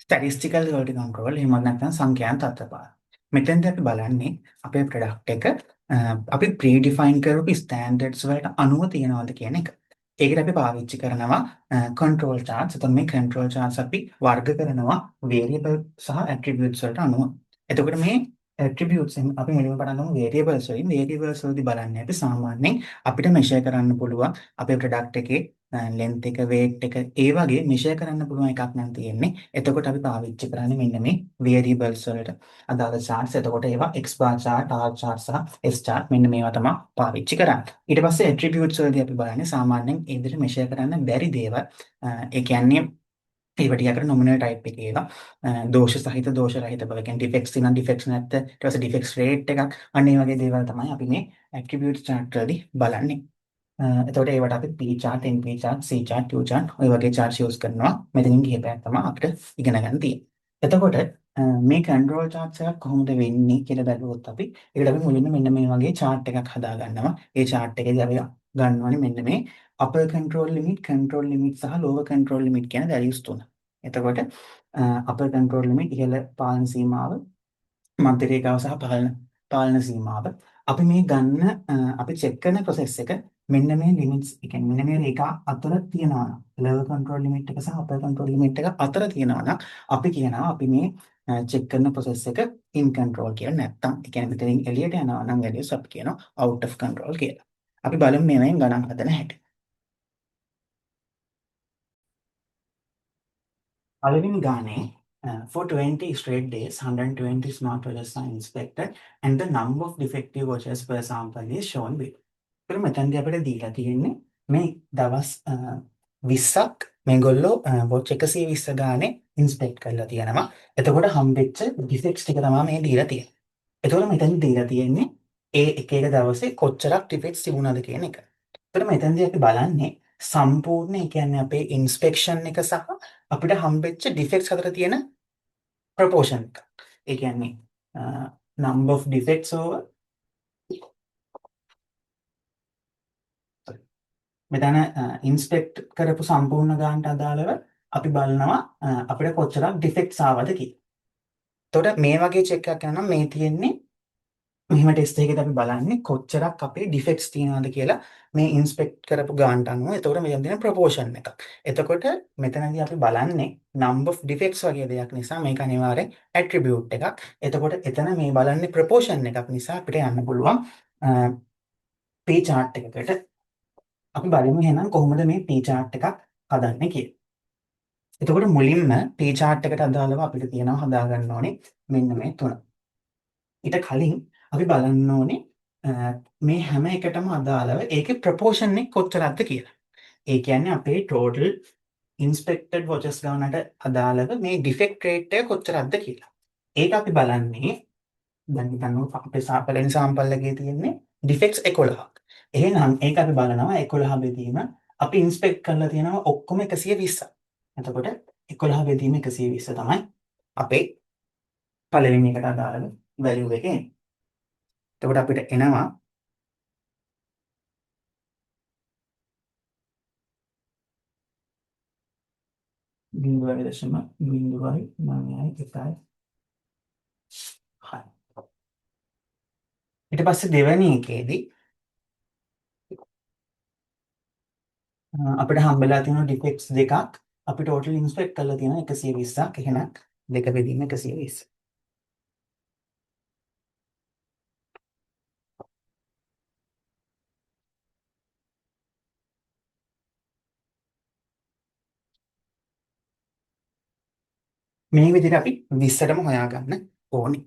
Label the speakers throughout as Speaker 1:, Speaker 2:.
Speaker 1: ස්ටැටිස්ටිකල් වලට කන්ට්‍රෝල් එහෙම නැත්නම් සංඛ්‍යාන තත්ත්වපාල. මෙතෙන්දී අපි බලන්නේ අපේ ප්‍රොඩක්ට් එක අපි ප්‍රීඩිෆයින් කරපු ස්ටෑන්ඩඩ්ස් වලට අනුව තියනවාද කියන එක. ඒකට අපි පාවිච්චි කරනවා කන්ට්‍රෝල් චාර්ට්ස්. එතකොට මේ කන්ට්‍රෝල් චාර්ට්ස් අපි වර්ග කරනවා වේරියබල් සහ ඇට්‍රිබියුට්ස් වලට අනුව. එතකොට මේ ඇට්‍රිබියුට්ස් අපි මුලින්ම පටන් ගමු වේරියබල්ස් වලින්. වේරියබල්ස් වලදී බලන්නේ අපි සාමාන්‍යයෙන් අපිට මෙෂර් කරන්න පුළුවන් අපේ ප්‍රොඩක්ට් එකේ ලෙන්ත් එක වේට් එක ඒ වගේ මෙෂර් කරන්න පුළුවන් එකක් නම් තියෙන්නේ. එතකොට අපි පාවිච්චි කරන්නේ මෙන්න මේ වේරියබල්ස් වලට අදාළ charts. එතකොට ඒවා x bar chart, r chart සහ s chart මෙන්න මේවා තමයි පාවිච්චි කරන්නේ. ඊට පස්සේ attributes වලදී අපි බලන්නේ සාමාන්‍යයෙන් ඒ විදිහට මෙෂර් කරන්න බැරි දේවල්. ඒ කියන්නේ ඒවට ටිකකට නොමිනල් ටයිප් එකේ ඒවා දෝෂ සහිත දෝෂ රහිත බව. කියන්නේ ඩිෆෙක්ට්ස් තියෙනවා ඩිෆෙක්ට්ස් නැත්te ඊට පස්සේ ඩිෆෙක්ට්ස් රේට් එකක් අන්න ඒ වගේ දේවල් තමයි අපි මේ attributes chart වලදී බලන්නේ. එතකොට ඒවට අපි P chart, NP chart, C chart, Q chart ඔය වගේ charts use කරනවා. මෙතනින් ගිහපැයක් තමයි අපිට ඉගෙන ගන්න තියෙන්නේ. එතකොට මේ control charts එකක් කොහොමද වෙන්නේ කියලා බැලුවොත් ඒකට අපි මුලින්ම මෙන්න මේ වගේ chart එකක් හදා ගන්නවා. ඒ chart එකේදී අපි ගන්නවනේ මෙන්න මේ upper control limit සහ lower control limit කියන values තුන. එතකොට upper control limit ඉහළ පාලන සීමාව, මධ්‍ය රේඛාව සහ පාලන සීමාව. අපි මේ ගන්න අපි චෙක් කරන process එක මෙන්න මේ ලිමිට්ස් ඒ කියන්නේ මෙන්න මේ රේඛා අතර තියෙනවා නම් lower control limit එක සහ upper control limit එක අතර තියෙනවා නම් අපි කියනවා අපි මේ චෙක් කරන process එක in control කියලා. නැත්තම් ඒ කියන්නේ මෙතනින් එළියට යනවා නම් values අපි කියනවා out of control කියලා. අපි බලමු මේවෙන් ගණන් හදන හැටි. පළවෙනි ගානේ for 20 straight days 120 smartwatches are inspected and the number of defective watches per sample is shown below. ඒතර මෙතනදී අපිට දීලා තියෙන්නේ මේ දවස් 20ක් මේගොල්ලෝ වොච් 120 ගානේ ඉන්ස්පෙක්ට් කරලා තියෙනවා. එතකොට හම්බෙච්ච ඩිෆෙක්ට්ස් ටික තමයි මේ දීලා තියෙන්නේ. එතකොට මෙතන දීලා තියෙන්නේ ඒ එක එක දවසේ කොච්චරක් ඩිෆෙක්ට්ස් තිබුණාද කියන එක. එතකොට මෙතනදී අපි බලන්නේ සම්පූර්ණ ඒ කියන්නේ අපේ ඉන්ස්පෙක්ෂන් එක සහ අපිට හම්බෙච්ච ඩිෆෙක්ට්ස් අතර තියෙන ප්‍රොපෝෂන් එක. ඒ කියන්නේ number of defects over මෙතන ඉන්ස්පෙක්ට් කරපු සම්පූර්ණ ගානට අදාළව අපි බලනවා අපිට කොච්චරක් ඩිෆෙක්ට්ස් ආවද කියලා. එතකොට මේ වගේ චෙක් එකක් කරනවා මේ තියෙන්නේ මෙහෙම ටෙස්ට් එකකදී අපි බලන්නේ කොච්චරක් අපේ ඩිෆෙක්ට්ස් තියෙනවද කියලා මේ ඉන්ස්පෙක්ට් කරපු ගානට අනුව. එතකොට මෙතන තියෙන ප්‍රොපෝෂන් එකක්. එතකොට මෙතනදී අපි බලන්නේ number of defects වගේ දෙයක් නිසා මේක අනිවාර්යෙන් ඇට්‍රිබියුට් එකක්. එතකොට එතන මේ බලන්නේ ප්‍රොපෝෂන් එකක් නිසා අපිට යන්න පුළුවන් P chart එකකට. අපි බලමු එහෙනම් කොහොමද මේ P chart එකක් හදන්නේ කියලා. එතකොට මුලින්ම P chart එකට අදාළව අපිට තියෙනවා හදා ගන්න ඕනේ මෙන්න මේ තුන. ඊට කලින් අපි බලන්න ඕනේ මේ හැම එකටම අදාළව ඒකේ ප්‍රොපෝෂන් එක කොච්චරක්ද කියලා. ඒ කියන්නේ අපේ total inspected watches ගානට අදාළව මේ defect rate එක කොච්චරක්ද කියලා. ඒක අපි බලන්නේ දැන් හිතන්න අපේ පළවෙනි සාම්පල් එකේ තියෙන්නේ defects 11ක්. එහෙනම් ඒක අපි බලනවා 11 බෙදීම අපි ඉන්ස්පෙක්ට් කරලා තියෙනවා ඔක්කොම 120ක්. එතකොට 11 බෙදීම 120 තමයි අපේ පළවෙනි එකට අදාළ value එක එන්නේ. එතකොට අපිට එනවා 0.01. ඊට පස්සේ දෙවෙනි එකේදී අපිට හම්බෙලා තියෙන ඩිෆෙක්ට්ස් දෙකක් අපි ටෝටල් ඉන්ස්පෙක්ට් කරලා තියෙනවා 120ක්. එහෙනම් දෙක බෙදීම 120. මේ විදිහට අපි 20ටම හොයාගන්න ඕනේ.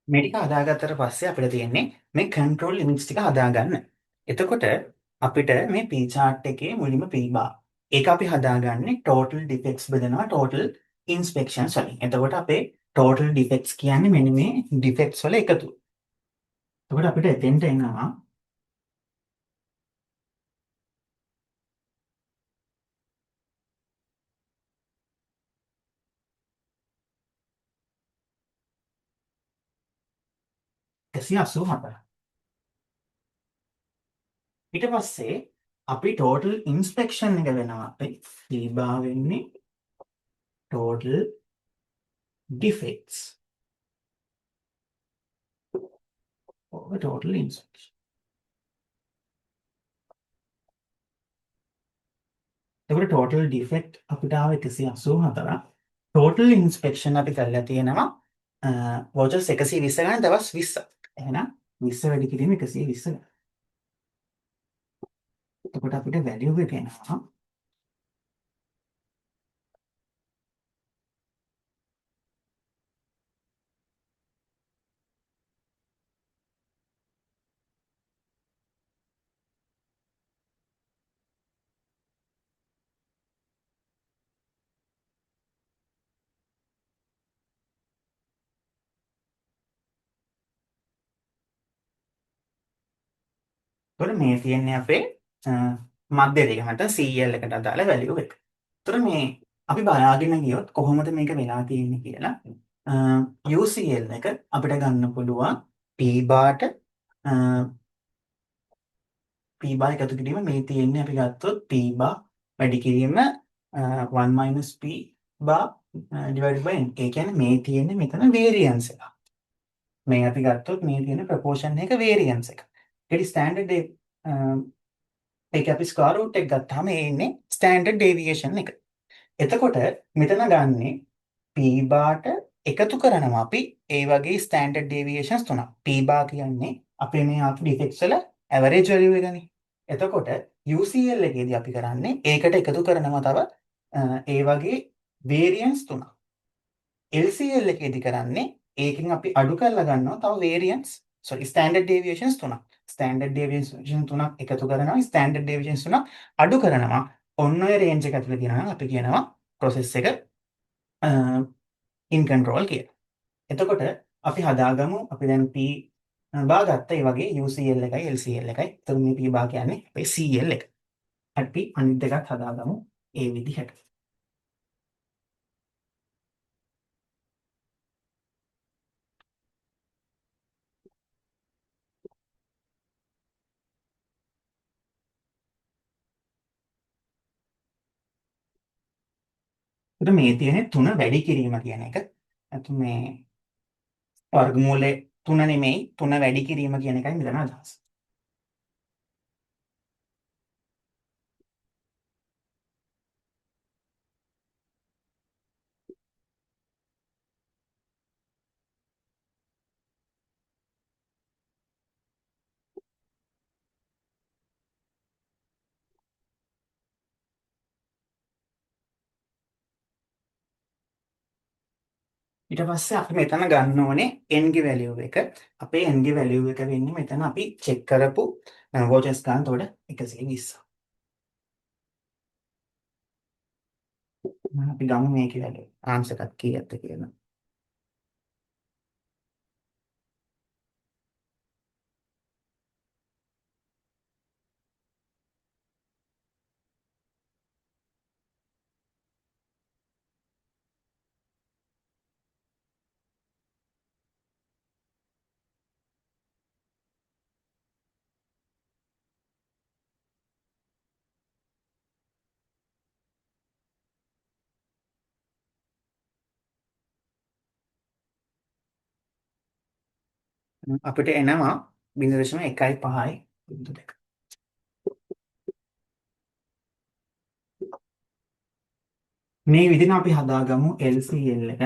Speaker 1: මේ ටික හදාගත්තට පස්සේ අපිට තියෙන්නේ මේ control limits ටික හදාගන්න. එතකොට අපිට මේ P chart එකේ මුලින්ම P bar ඒක අපි හදාගන්නේ total defects බෙදනවා total inspections වලින්. එතකොට අපේ total defects කියන්නේ මෙන්න මේ defects වල එකතුව. එතකොට අපිට එතෙන්ට එනවා 184. ඊට පස්සේ අපි ටෝටල් ඉන්ස්පෙක්ෂන් එක වෙනවා අපේ ඊබා වෙන්නේ ටෝටල් ඩිෆෙක්ට්ස් over total inspection. එතකොට total defect අපිට ආව 184ක්. total inspection අපි කරලා තියෙනවා vouchers 120 ගන්න දවස් 20ක්. එහෙනම් 20 වැඩි කිරීම 120 ගන්න. එතකොට අපිට value එක එනවා එතකොට මේ තියෙන්නේ අපේ මධ්‍ය දෙක නැත්නම් CL එකට අදාළ value එක. එතකොට මේ අපි බලාගෙන ගියොත් කොහොමද මේක වෙලා තියෙන්නේ කියලා UCL එක අපිට ගන්න පුළුවන් P බාට P බා එකතු කිරීම මේ තියෙන්නේ අපි ගත්තොත් P බා වැඩි කිරීම 1 - P බා divided by n. ඒ කියන්නේ මේ තියෙන්නේ මෙතන variance එක. මේ අපි ගත්තොත් මේ තියෙන ප්‍රොපෝෂන් එක variance එක. ඒකේ ස්ටෑන්ඩඩ් ඒක අපි ස්ක්වයර් රූට් එක ගත්තාම ඒ ඉන්නේ ස්ටෑන්ඩඩ් ඩේවියේෂන් එක. එතකොට මෙතන ගන්නේ P බාට එකතු කරනවා අපි ඒ වගේ ස්ටෑන්ඩඩ් ඩේවියේෂන්ස් තුනක්. P බා කියන්නේ අපේ මේ ආපු ඩිෆෙක්ට්ස් වල ඇවරේජ් වැලියු එකනේ. එතකොට UCL එකේදී අපි කරන්නේ ඒකට එකතු කරනවා තව ඒ වගේ variance තුනක්. LCL එකේදී කරන්නේ ඒකෙන් අපි අඩු කරලා ගන්නවා තව variance standard deviations තුනක්. standard deviations තුනක් එකතු කරනවා standard deviations තුනක් අඩු කරනවා. ඔන්න ඔය range එක ඇතුලේ තියෙනවා නම් අපි කියනවා process එක in control කියලා. එතකොට අපි හදාගමු අපි දැන් P බා ගත්ත ඒ වගේ UCL එකයි LCL එකයි. එතකොට මේ P බා කියන්නේ අපේ CL එක. අපි අනිත් දෙකත් හදාගමු ඒ විදිහට. එතකොට මේ තියෙන්නේ 3 වැඩි කිරීම කියන එක. අතු මේ වර්ගමූලේ 3 නෙමෙයි 3 වැඩි කිරීම කියන එකයි මෙතන අදහස. ඊට පස්සේ අපි මෙතන ගන්න ඕනේ n ගේ වැලියු එක. අපේ n ගේ වැලියු එක වෙන්නේ මෙතන අපි චෙක් කරපු වෝචර්ස් ගන්න උඩ 120. අපි ගමු මේකේ වැලියු. ආන්සර් එකක් කීයක්ද කියලා. අපිට එනවා 0.15 0.2. මේ විදිහට අපි හදාගමු LCL එක.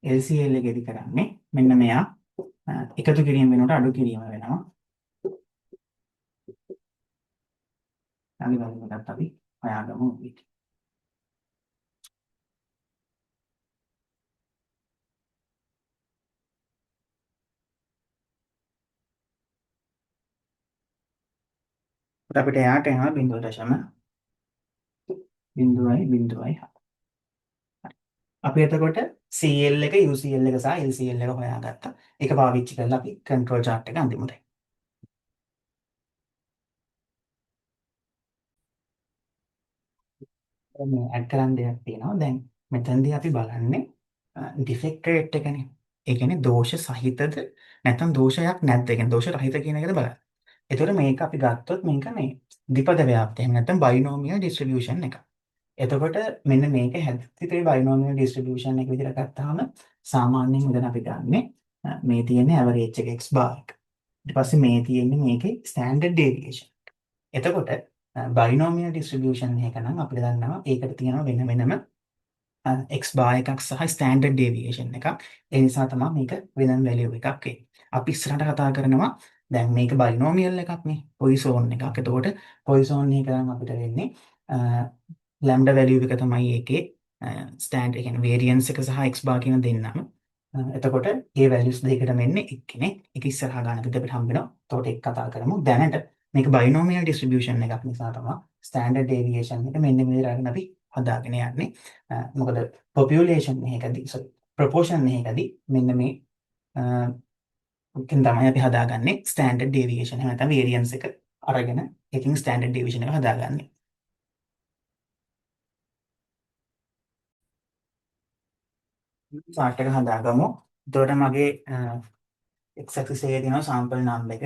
Speaker 1: LCL එකේදී කරන්නේ මෙන්න මෙයා එකතු කිරීම වෙනකොට අඩු කිරීම වෙනවා. අනිවාර්යයෙන්ම අපි හොයාගමු මේක. අපිට යාට එනවා 0.0.0.7. අපි එතකොට CL එක UCL එක සහ LCL එක හොයාගත්තා. ඒක පාවිච්චි කරලා අපි control chart එක අඳිමු දැන්. මේ ඇඩ් කරන්න දෙයක් තියෙනවා. දැන් මෙතනදී අපි බලන්නේ ඩිෆෙක්ට් රේට් එකනේ. ඒ කියන්නේ දෝෂ සහිතද නැත්නම් දෝෂයක් නැද්ද? ඒ කියන්නේ දෝෂ රහිත කියන එකද බලන්නේ. එතකොට මේක අපි ගත්තොත් මේක මේ ද්විපද ව්‍යාප්තිය. එහෙම නැත්නම් බයිනෝමියල් ඩිස්ට්‍රිබියුෂන් එක. එතකොට මෙන්න මේක හැදිච්ච බයිනෝමියල් ඩිස්ට්‍රිබියුෂන් එක විදිහට ගත්තාම සාමාන්‍යයෙන් මෙතන අපි ගන්නෙ මේ තියෙන ඇවරේජ් එක x බාර් එක. ඊට පස්සේ මේ තියෙන්නේ මේකේ ස්ටෑන්ඩඩ් ඩේවියේෂන්. එතකොට බයිනෝමියල් ඩිස්ට්‍රිබියුෂන් එක නම් අපිට දන්නවා ඒකට තියෙනවා වෙන වෙනම x බාර් එකක් සහ ස්ටෑන්ඩඩ් ඩේවියේෂන් එකක්. ඒ නිසා තමයි මේක වෙනම වැලියු එකක් එන්නේ. අපි ඉස්සරහට කතා කරනවා දැන් මේක බයිනෝමියල් එකක් නේ. පොයිසෝන් එකක්. එතකොට පොයිසෝන් එක නම් අපිට වෙන්නේ ලැම්ඩා වැලියු එක තමයි ඒකේ ස්ටෑන්ඩ් ඒ කියන්නේ වේරියන්ස් එක සහ x බාර් කියන දෙන්නම. එතකොට ඒ වැලියුස් දෙකකට මෙන්නේ එක්කෙනෙක් එක ඉස්සරහා ගන්නකද අපිට හම්බ වෙනවා. එතකොට ඒක කතා කරමු. දැනට මේක බයිනෝමියල් ඩිස්ට්‍රිබියුෂන් එකක් නිසා තමයි ස්ටෑන්ඩඩ් ඩේවියේෂන් එක මෙන්න මේ විදිහට අරගෙන අපි හදාගෙන යන්නේ. මොකද පොපියුලේෂන් එකකදී ප්‍රොපෝෂන් එකකදී මෙන්න මේ කින් තමයි අපි හදාගන්නේ ස්ටෑන්ඩඩ් ඩේවියේෂන්. එහෙම නැත්නම් වේරියන්ස් එක අරගෙන ඒකින් ස්ටෑන්ඩඩ් ඩේවියේෂන් එක හදාගන්නේ. චාර්ට් එක හදාගමු. එතකොට මගේ x axis එකේ තියෙනවා sample number එක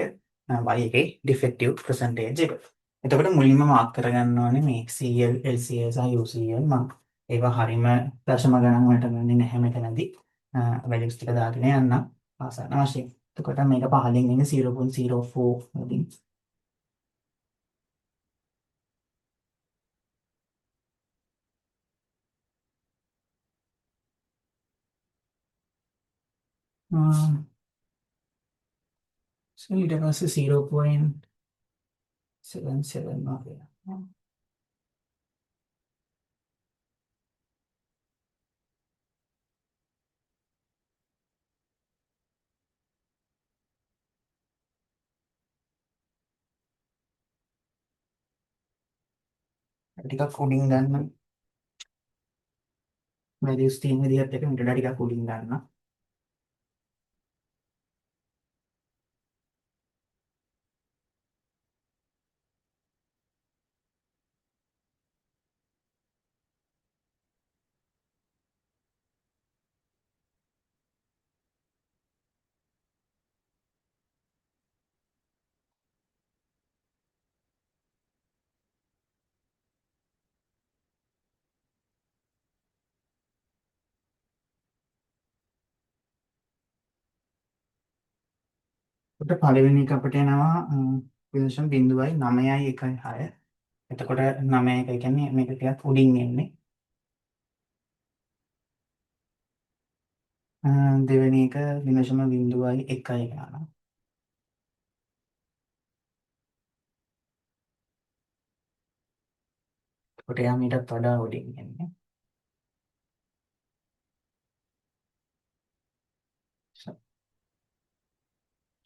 Speaker 1: y එකේ defective percentage එක. එතකොට මුලින්ම මාක් කරගන්න ඕනේ මේ CL, LCL සහ UCL මම ඒවා හරීම දශම ගණන් වලට ගන්නේ නැහැ මෙතනදී. values ටික දාගෙන යන්න ආසන්න වශයෙන්. එතකොට මේක පහලින් එන්නේ 0.04 වලින්. so ඊට පස්සේ 0.77 වගේ. ටිකක් උඩින් ගන්න values තියෙන විදිහට එක ඊට වඩා ටිකක් උඩින් ගන්න. එතකොට පළවෙනි එක අපිට එනවා 0.916. එතකොට 9 එක කියන්නේ මේක ටිකක් උඩින් එන්නේ. දෙවෙනි එක 0.01 ගන්නවා. එතකොට යා මීටත් වඩා උඩින් එන්නේ.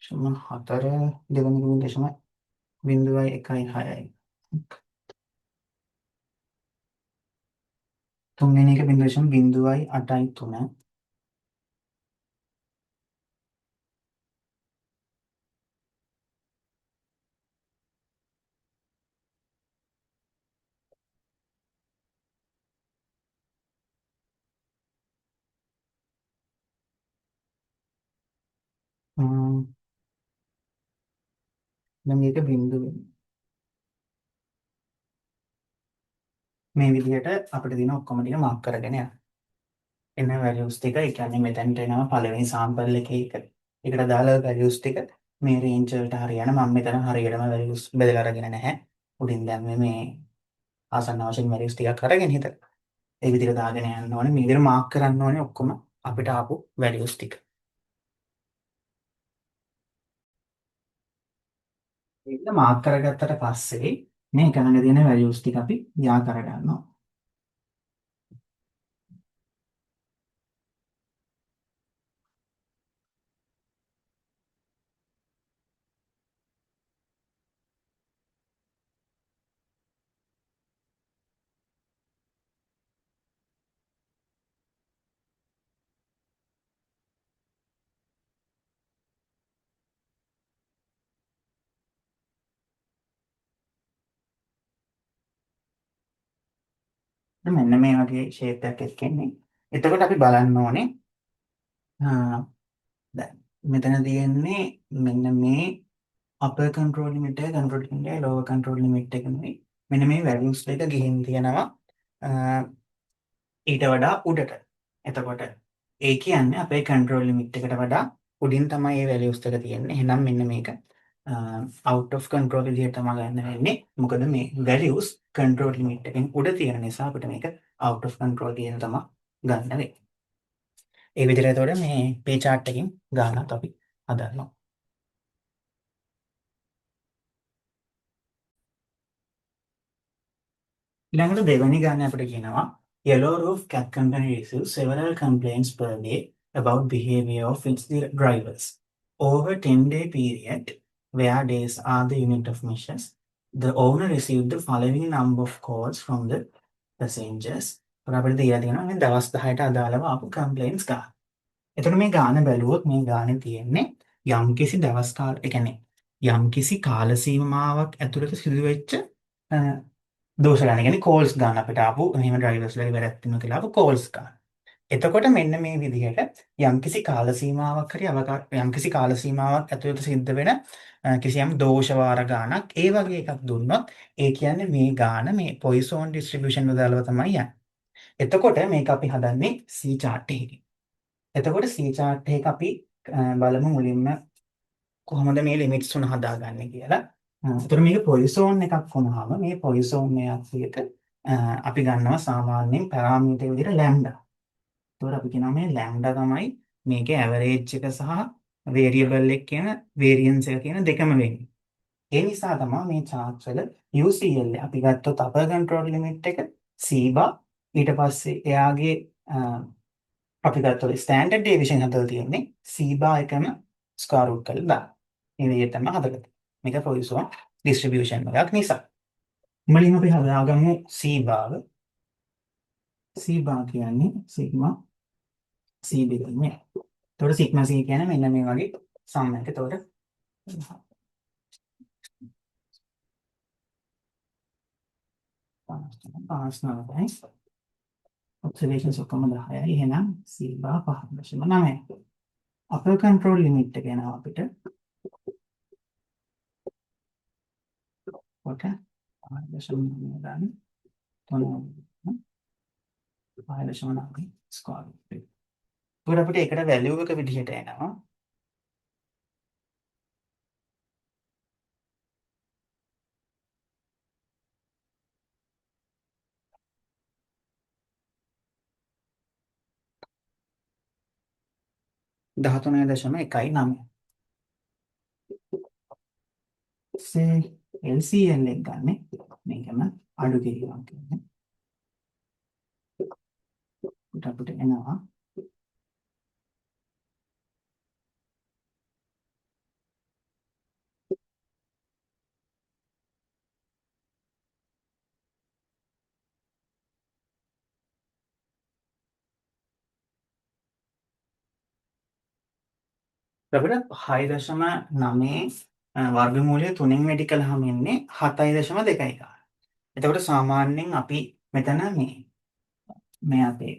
Speaker 1: 4 දෙවෙනි එක 0.016. තුන්වෙනි එක 0.083. දැන් මේක බිංදුව මේ විදිහට අපිට දින ඔක්කොම ටික මාක් කරගෙන යන්න. එන values ටික ඒ කියන්නේ මෙතනට එනවා පළවෙනි sample එකේ එකට දාලා values ටික මේ range වලට හරියන මම මෙතන හරියටම values බෙදලා අරගෙන නැහැ. උඩින් දැම්මේ මේ ආසන්න වශයෙන් values ටිකක් අරගෙන හිතලා. ඒ විදිහට දාගෙන යන්න ඕනේ. මේ විදිහට මාක් කරන්න ඕනේ ඔක්කොම අපිට ආපු values ටික. ඒක මාක් කරගත්තට පස්සේ මේ ගණන දෙන values ටික අපි යා කරගන්නවා. මෙන්න මේ වගේ shape එකක් එන්නේ. එතකොට අපි බලන්න ඕනේ දැන් මෙතන තියෙන්නේ මෙන්න මේ අපර් කන්ට්‍රෝල් ලිමිට් එක, කන්ට්‍රෝල් ලිමිට් එක, ලෝවර් කන්ට්‍රෝල් ලිමිට් එක නෙමෙයි. මෙන්න මේ වැලියුස් දෙක ගිහින් තියෙනවා ඊට වඩා උඩට. එතකොට ඒ කියන්නේ අපේ කන්ට්‍රෝල් ලිමිට් එකට වඩා උඩින් තමයි මේ වැලියුස් දෙක තියෙන්නේ. එහෙනම් මෙන්න මේක out of control විදිහට තමයි ගන්න වෙන්නේ. මොකද මේ වැලියුස් කන්ට්‍රෝල් ලිමිට් එකෙන් උඩ තියෙන නිසා අපිට මේක out of control කියන තමයි ගන්න වෙන්නේ. ඒ විදිහට එතකොට මේ P chart එකකින් ගන්නත් අපි හදනවා. ඊළඟට දෙවෙනි ගාන අපිට කියනවා yellow roof cat company receives several complaints per day about behavior of its drivers. Over 10-day period, where days are the unit of measures, the owner received the following number of calls from the passengers. අපිට දීලා තියෙනවා මේ දවස් 10ට අදාළව ආපු complaints ගන්න. එතකොට මේ ගාන බැලුවොත් මේ ගානේ තියෙන්නේ යම්කිසි දවස් කාල, ඒ කියන්නේ යම්කිසි කාල සීමාවක් ඇතුළත සිදුවෙච්ච දෝෂ ගන්න. කියන්නේ කෝල්ස් ගන්න අපිට ආපු මෙහෙම ඩ්‍රයිවර්ස්ලා ඉවරක් තියෙනවා කියලා ආපු කෝල්ස් ගන්න. එතකොට මෙන්න මේ විදිහට යම්කිසි කාල සීමාවක් හරි යම්කිසි කාල සීමාවක් ඇතුළත සිද්ධ වෙන කිසියම් දෝෂ වාර ගානක් ඒ වගේ එකක් දුන්නොත් ඒ කියන්නේ මේ ගාන මේ පොයිසෝන් ඩිස්ට්‍රිබියුෂන් වලදලව තමයි යන්නේ. එතකොට මේක අපි හදන්නේ C chart එකකින්. එතකොට C chart එක අපි බලමු මුලින්ම කොහොමද මේ ලිමිට්ස් තුන හදාගන්නේ කියලා. එතකොට මේක පොයිසෝන් එකක් වුණාම මේ පොයිසෝන් එකකට අපි ගන්නවා සාමාන්‍යයෙන් පැරාමීටර් විදිහට ලැම්ඩා. එතකොට අපි කියනවා මේ ලැම්ඩා තමයි මේකේ ඇවරේජ් එක සහ වේරියබල් එක කියන වේරියන්ස් එක කියන දෙකම වෙන්නේ. ඒ නිසා තමයි මේ charts වල UCL අපි ගත්තොත් අපර් කන්ට්‍රෝල් ලිමිට් එක C bar ඊට පස්සේ එයාගේ අපි ගත්තොත් ස්ටෑන්ඩඩ් ඩීවියේෂන් හදලා තියෙන්නේ C bar එකම ස්ක්වයර් රූට් කරලා දාන්න. මේ විදිහට තමයි හදලා තියෙන්නේ. මේක පොයිසෝන් ඩිස්ට්‍රිබියුෂන් එකක් නිසා. මුලින්ම අපි හදාගමු C bar. C bar කියන්නේ සිග්මා C දෙකන්නේ. එතකොට සිග්මා C කියන්නේ මෙන්න මේ වගේ සම් එක. එතකොට පාස් නවයි ඔබ්සර්වේෂන්ස් ඔක්කොම 10යි. එහෙනම් C bar 5.9. අපර් කන්ට්‍රෝල් ලිමිට් එක එනවා අපිට කොට 5.9 ගන්න 5.9 ස්ක්වයර් රූට්. ඒකට අපිට ඒකට වැලියු එක විදිහට එනවා දහතුනයි දශම එකයි නම. LCL එක ගන්න මේකම අඩු කිරීමක් කියන්නේ. අපිට එනවා අපිට 6.9 වර්ගමූලය 3න් වැඩි කළාම එන්නේ 7.2 ගන්න. එතකොට සාමාන්‍යයෙන් අපි මෙතන මේ අපේ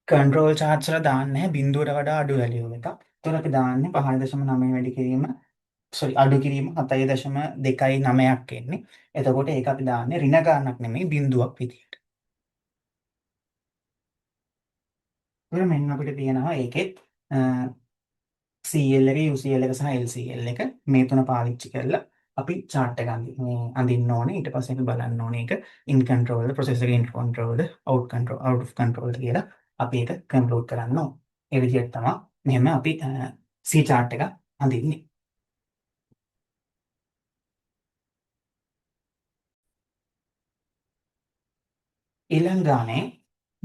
Speaker 1: කන්ට්‍රෝල් charts වල දාන්නේ බිඳුවට වඩා අඩු වැලියු එකක්. එතකොට අපි දාන්නේ 5.9 වැඩි කිරීම අඩු කිරීම 7.29ක් එන්නේ. එතකොට ඒක අපි දාන්නේ ඍණ ගානක් නෙමෙයි බිඳුවක් විදියට. ඒක මෙන්න අපිට තියෙනවා ඒකෙත් CL එක UCL එක සහ LCL එක මේ තුන පාවිච්චි කරලා අපි chart එක අඳින්න ඕනේ. ඊට පස්සේ අපි බලන්න ඕනේ ඒක in control ද process එක in control the out of control ද කියලා අපි ඒක කන්ක්ලූඩ් කරන්න ඕනේ. ඒ විදිහට තමයි මෙහෙම අපි C chart එක අඳින්නේ. ඊළඟ ගානේ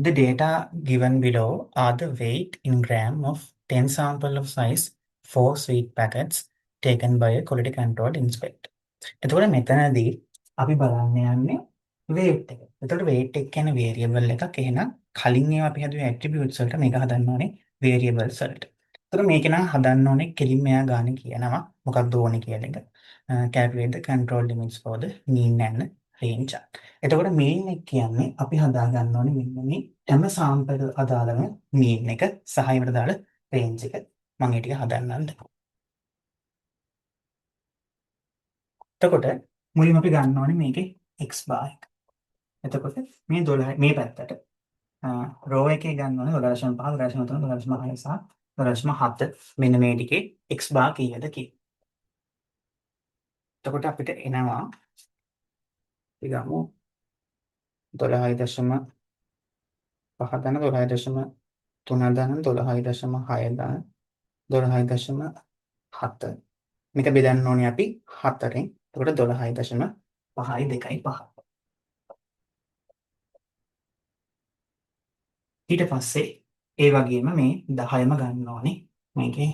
Speaker 1: the data given below are the weight in gram of 10 sample of size 4 sweet packets taken by a quality control inspector. එතකොට මෙතනදී අපි බලන්න යන්නේ weight එක. එතකොට weight එක කියන්නේ variable එකක්. එහෙනම් කලින් ඒවා අපි හදුවේ attributes වලට මේක හදන්න ඕනේ variables වලට. එතකොට මේක නම් හදන්න ඕනේ කෙලින්ම එයා ගානේ කියනවා මොකක්ද ඕනේ කියන එක. calculate the control limits for the mean and range chart. එතකොට mean එක කියන්නේ අපි හදා ගන්න ඕනේ මෙන්න මේ හැම sample අදාළම mean එක සහ ඒකට දාලා range එක. මම ඒ ටික හදන්නම්ද. එතකොට මුලින්ම අපි ගන්න ඕනේ මේකේ x bar එක. එතකොට මේ 12 මේ පැත්තට රෝ එකේ ගන්න ඕනේ 12.5 12.3 12.6 සහ 12.7 මෙන්න මේ ටිකේ x bar කීයද කියලා. එතකොට අපිට එනවා අපි ගමු 12.5 ධන 12.3 ධන 12.6 ධන 12.7 මේක බෙදන්න ඕනේ අපි 4ෙන්. එතකොට 12.5යි 2යි 5. ඊට පස්සේ ඒ වගේම මේ 10ම ගන්න ඕනේ මේකේ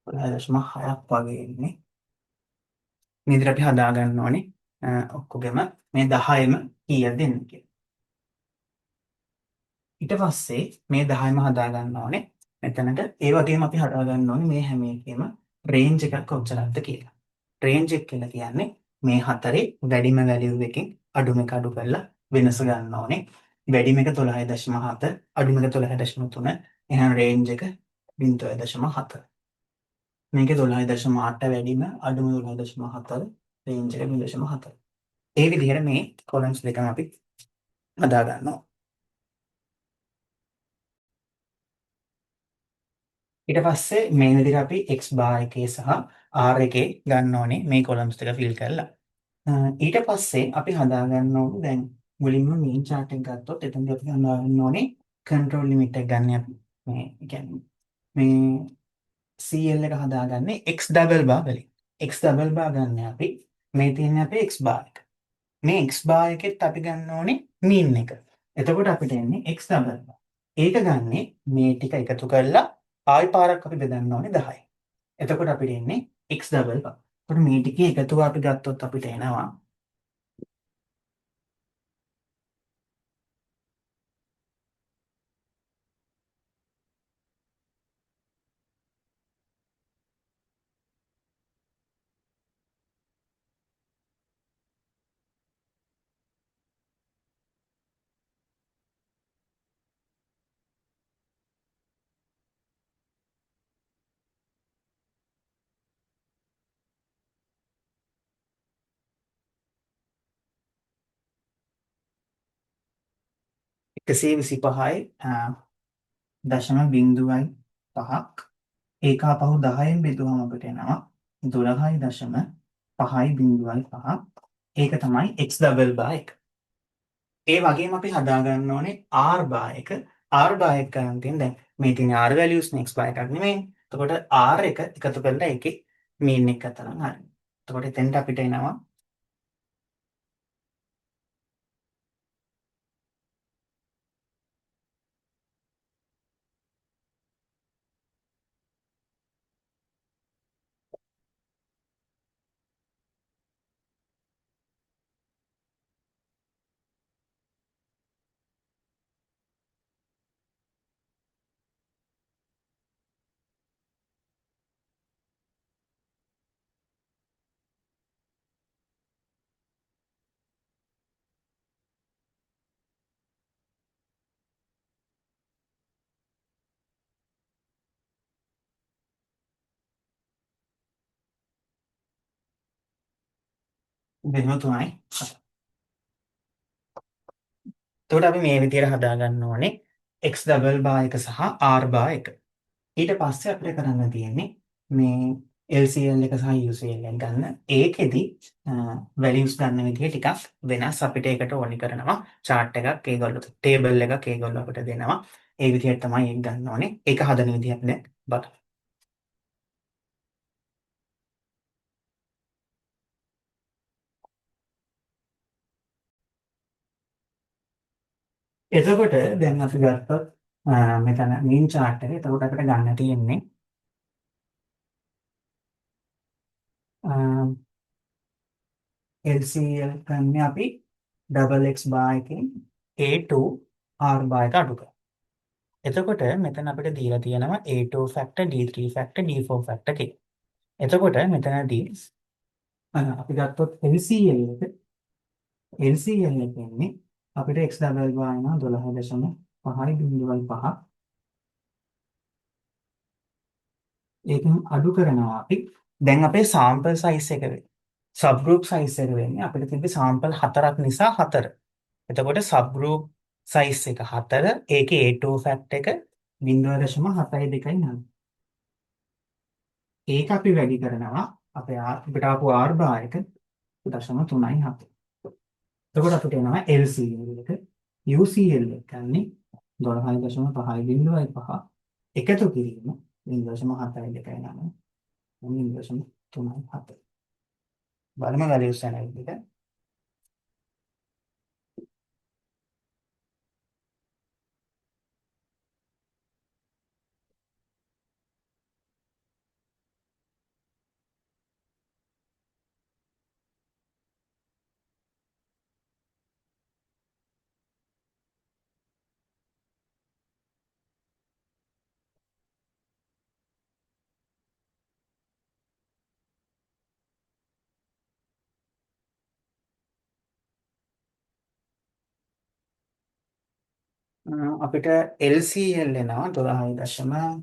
Speaker 1: 12.6ක් වගේ ඉන්නේ. මේ විදිහට අපි හදා ගන්න ඕනේ ඔක්කොගෙම මේ 10ම කීයද දෙන්න කියලා. ඊට පස්සේ මේ 10ම හදා ගන්න ඕනේ මෙතනට. ඒ වගේම අපි හදා ගන්න ඕනේ මේ හැම එකේම රේන්ජ් එකක් කොච්චරක්ද කියලා. රේන්ජ් එක කියලා කියන්නේ මේ හතරේ වැඩිම වැලියු එකකින් අඩුම එක අඩු කරලා වෙනස ගන්න ඕනේ. වැඩිම එක 12.7 අඩුම එක 12.3. එහෙනම් රේන්ජ් එක 0.7. මේකේ 12.8 වැඩිම අඩුම 12.4 රේන්ජ් එක 0.4. ඒ විදිහට මේ කොලම්ස් දෙකම අපි හදා ගන්නවා. ඊට පස්සේ මේ විදිහට අපි x bar එකේ සහ r එකේ ගන්න ඕනේ මේ කොලම්ස් දෙක ෆිල් කරලා. ඊට පස්සේ අපි හදා ගන්න ඕනේ දැන් මුලින්ම මේන් chart එක ගත්තොත් එතනදී අපි හදා ගන්න ඕනේ control limit එක ගන්න අපි මේ කියන්නේ මේ CL එක හදාගන්නේ x double bar වලින්. x double bar ගන්න අපි මේ තියෙන්නේ අපේ x bar එක. මේ x bar එකෙත් අපි ගන්න ඕනේ mean එක. එතකොට අපිට එන්නේ x double bar. ඒක ගන්නේ මේ ටික එකතු කරලා ආයි පාරක් අපි බෙදන්න ඕනේ 10යි. එතකොට අපිට එන්නේ x double bar. එතකොට මේ ටිකේ එකතුව අපි ගත්තොත් අපිට එනවා එකසේ 25යි දශම බිංදුවයි පහක් ඒක අපහු 10න් බෙදුවම අපිට එනවා 12.5 ඒක තමයි x double bar එක. ඒ වගේම අපි හදා ගන්න ඕනේ r bar එක. r bar එක ගන්න තියෙන දැන් මේ තියෙන r values නේ x bar එකක් නෙමෙයි. එතකොට r එක එකතු කරලා ඒකේ mean එක ගත්තා නම් හරියි. එතකොට එතෙන්ට අපිට එනවා බෙදුම 3යි. එතකොට අපි මේ විදිහට හදා ගන්න ඕනේ x double bar එක සහ r bar එක. ඊට පස්සේ අපිට කරන්න තියෙන්නේ මේ LCL එක සහ UCL එක ගන්න. ඒකෙදි values ගන්න විදිහ ටිකක් වෙනස්. අපිට ඒකට ඕනි කරනවා chart එකක් ඒගොල්ලෝ table එකක් ඒගොල්ලෝ අපිට දෙනවා. ඒ විදිහට තමයි ඒක ගන්න ඕනේ. ඒක හදන විදිහ අපි දැන් බලමු. එතකොට දැන් අපි ගත්තොත් මෙතන mean chart එක. එතකොට අපිට ගන්න තියෙන්නේ LCL ගන්න අපි double x bar එකෙන් A2 R bar එක අඩු කරනවා. එතකොට මෙතන අපිට දීලා තියෙනවා A2 factor D3 factor D4 factor කියලා. එතකොට මෙතනදී අපි ගත්තොත් LCL එක එන්නේ අපිට x double bar එනවා 12.5 බිංදුවයි 5 ඒකෙන් අඩු කරනවා අපි. දැන් අපේ සාම්පල් සයිස් එක සබ් ගෲප් සයිස් එක වෙන්නේ අපිට තිබ්බේ සාම්පල් 4ක් නිසා 4. එතකොට සබ් ගෲප් සයිස් එක 4, ඒකේ A2 ෆැක්ට් එක 0.729. ඒක අපි වැඩි කරනවා අපේ අපිට ආපු R බාර් එක 0.37. එතකොට අපිට එනවා LCL එක. UCL එක ගන්නේ 12.505 එකතු කිරීම 0.72 0.37. බලමු වැලියුස් ඇනලිටික එක. අපිට LCL එනවා 12.5.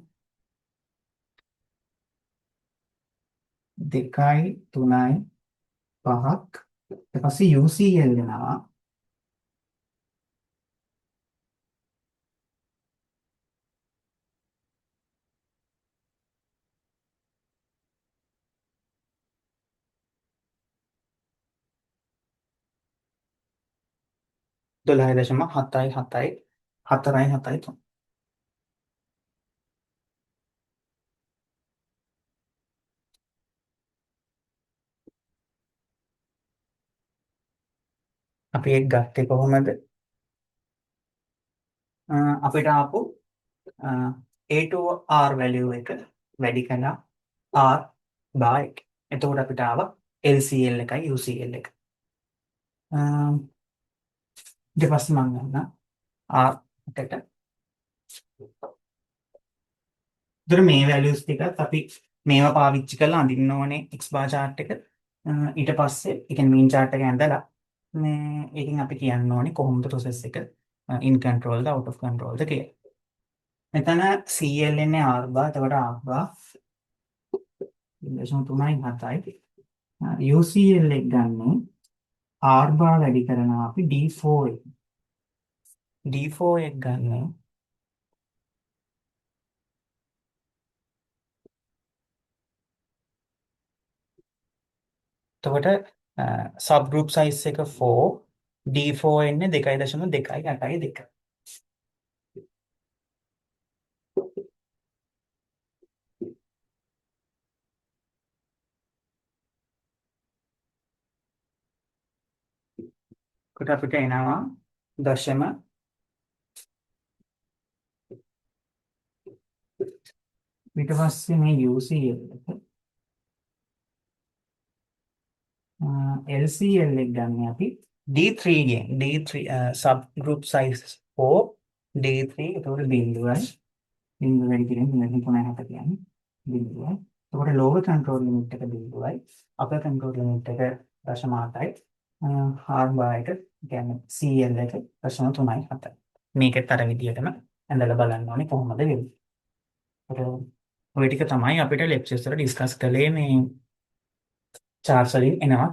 Speaker 1: 2.35ක්. ඊට පස්සේ UCL එනවා 12.77. 4.73. අපි ඒක ගත්තේ කොහොමද? අපිට ආපු A2R වැලියු එක වැඩි කළා R බාර් එක. එතකොට අපිට ආවා LCL එකයි UCL එක. ඊට පස්සේ මම ගන්න R එකට. ඒතර මේ වැලියුස් ටිකත් අපි මේවා පාවිච්චි කරලා අඳින්න ඕනේ X bar chart එක. ඊට පස්සේ ඒ කියන්නේ mean chart එක ඇඳලා මේ ඒකෙන් අපි කියන්න ඕනේ කොහොමද process එක in control the out of control ද කියලා. මෙතන CL එන්නේ R bar. එතකොට R bar 0.37යි. UCL එක ගන්න R bar වැඩි කරනවා අපි D4 එක. D4 එක ගන්න එතකොට සබ් ගෲප් සයිස් එක 4, D4 එන්නේ 2.282. කොට අපිට එනවා දශම ඊට පස්සේ මේ UCL එක LCL එක ගන්න අපි D3 ගෙන් D3 sub group size 4 D3 එතකොට බිඳුවයි වැඩි කිරීම 0.7 කියන්නේ බිඳුවයි. එතකොට lower control limit එක බිඳුවයි upper control limit එක 0.8යි R bar එක කියන්නේ CL එක 0.37. මේකත් අර විදියටම ඇඳලා බලන්න ඕනේ කොහොමද වෙන්නේ. ඔය ටික තමයි අපිට ලෙක්චර්ස් වල ඩිස්කස් කළේ මේ charts වලින් එනවා.